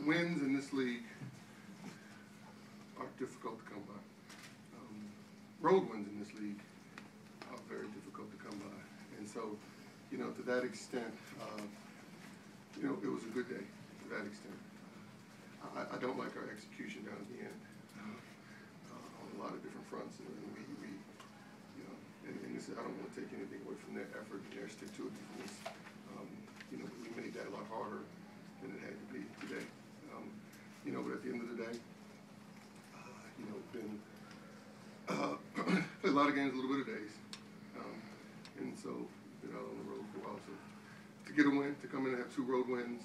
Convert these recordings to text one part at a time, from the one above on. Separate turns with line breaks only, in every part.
wins in this league are difficult to come by. Road wins in this league are very difficult to come by. And so, to that extent, it was a good day to that extent. I don't like our execution down at the end on a lot of different fronts. And and this, I don't want to take anything away from their effort and their stick-to-itiveness. We made that a lot harder than it had to be today. But at the end of the day, been played a lot of games, a little bit of days, and so been out on the road for a while. So to get a win, to come in and have 2 road wins,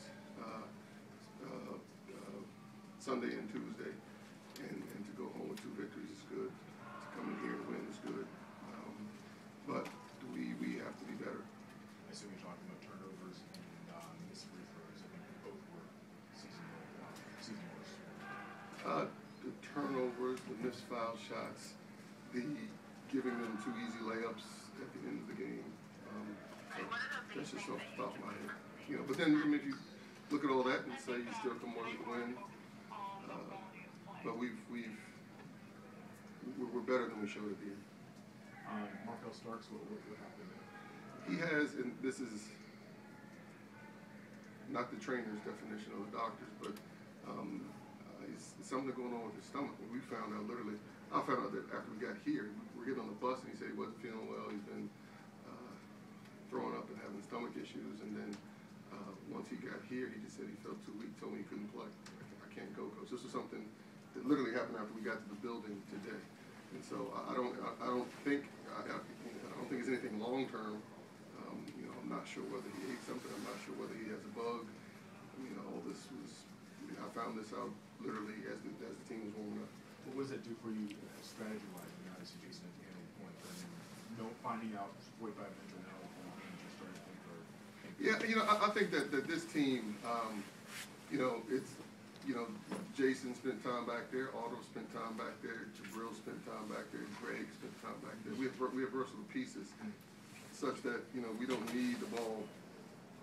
Sunday and Tuesday, and to go home with 2 victories is good. To come in here and win is good, but we have to be better.
I assume you're talking about turnovers and missed free throws. I think both were season worst.
The turnovers, the missed foul shots, the giving them 2 easy layups at the end of the game. That's just off the top of my head. But then if you look at all that and say you still come away with a win, but we're better than we showed at the end.
Markel Starks, what happened there?
He has, and this is not the trainer's definition or the doctor's, but it's something going on with his stomach. When we found out, I found out that after we got here, we're getting on the bus and he said he wasn't feeling well. He's been throwing up and having stomach issues, and then once he got here, he just said he felt too weak, told me he couldn't play. I can't go, coach. This was something that literally happened after we got to the building today, and so I don't think it's anything long term. I'm not sure whether he ate something. I'm not sure whether he has a bug. All this was. I found this out literally as the team was warming up.
What does that do for you strategy-wise? Obviously, Jason at the end of the point, but finding out 45 minutes or now, and just starting to think.
Yeah, I think that this team, it's. Jason spent time back there, Otto spent time back there, Jabril spent time back there, Greg spent time back there. We have versatile pieces such that, we don't need the ball.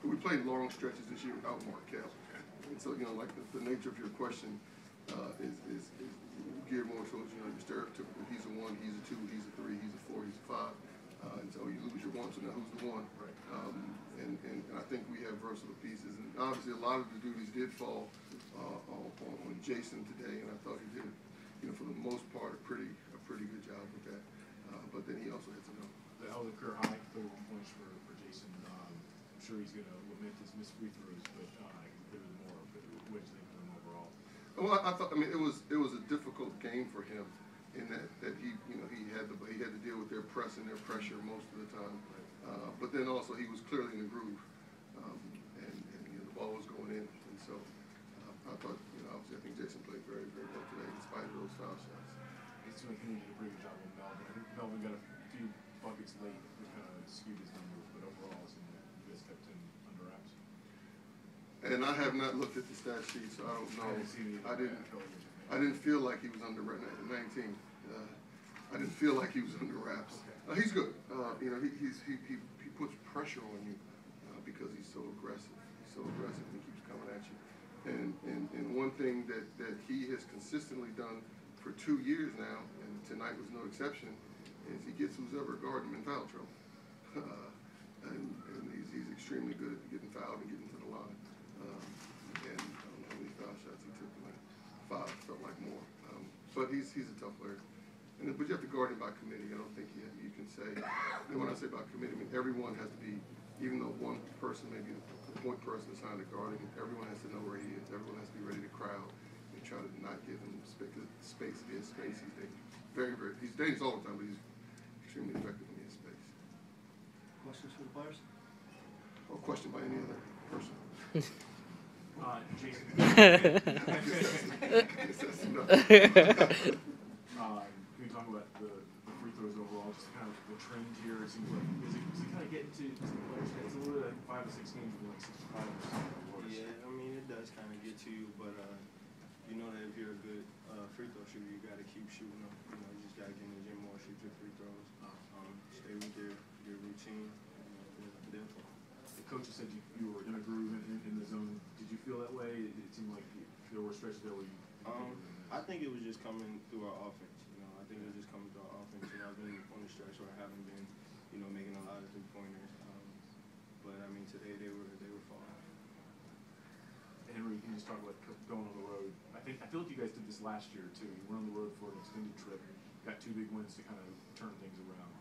We played long stretches this year without Markel. And so, like the nature of your question is geared more towards, your stereotypical, he's a 1, he's a 2, he's a 3, he's a 4, he's a 5. And so you lose your 1, so now who's the 1?
Right.
And I think we have versatile pieces. And obviously a lot of the duties did fall on Jason today, and I thought he did, for the most part, a pretty good job with that. But then he also had to know.
The held a career high 31 points for Jason. I'm sure he's going to lament his missed free throws, but there was more. But what did you think of him overall?
Well, I thought. It was a difficult game for him in that he had to deal with their press and their pressure most of the time. But then also he was clearly in the groove, and the ball was going in, and so. I thought, obviously, I think Jason played very, very well today, despite those foul shots.
It seemed like he did a pretty good job with Melvin. I think Melvin got a few buckets late, which kind of skewed his numbers, but overall, it seemed like you guys kept him under wraps.
And I have not looked at the stat sheet, so I don't know. I didn't feel like he was under 19. I didn't feel like he was under wraps.
Okay.
He's good. He puts pressure on you because he's so aggressive. He's so aggressive and he keeps coming at you. And one thing that he has consistently done for 2 years now, and tonight was no exception, is he gets who's ever guarding him in foul trouble. And he's extremely good at getting fouled and getting to the line. And I don't know how many foul shots he took tonight. 5, felt like more. But he's a tough player. But you have to guard him by committee. I don't think you can say. And when I say by committee, everyone has to be, even though one person may be the point person assigned to guard him, everyone has to know where he is. Everyone has to be ready to crowd and try to not give him space. If he has space, he's dangerous. Very, very. He's dangerous all the time, but he's extremely effective when he has space.
Questions for the players?
Or question by any other person.
Jason. Can we talk about the free throws overall? Just kind of the trend here. It seems like is it kind of getting to players' heads a little bit? Like 5 or 6 games, like 65%.
Yeah, it does kind of get to you, but you know that if you're a good free throw shooter, you got to keep shooting them. You just got to get in the gym more, shoot your free throws, stay with your routine.
The coach said you were in a groove in the zone. Did you feel that way? It seemed like there were stretches there where you.
I think it was just coming through our offense. I think it was just coming through our offense. I've been on the stretch where I haven't been, making a lot of 3-pointers. But I mean, today they were falling.
Henry, you can just talk about going on the road. I feel like you guys did this last year too. You went on the road for an extended trip, got 2 big wins to kind of turn things around.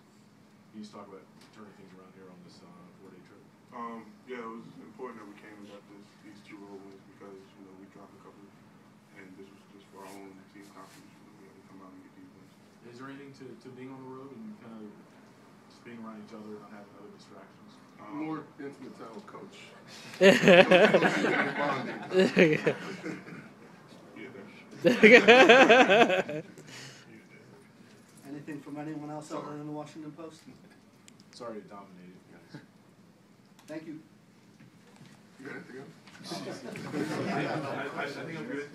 Can you just talk about turning things around here on this 4-day trip?
Yeah, it was important that we came and got these 2 road wins because we dropped a couple, and this was just for our own team confidence. We had to come out and get these wins.
Is there anything to being on the road and kind of just being around each other and not having other distractions?
More intimate time with coach.
Anything from anyone else other than the Washington Post?
Sorry to dominate you guys.
Thank you.
You got anything else?
I think I'm good.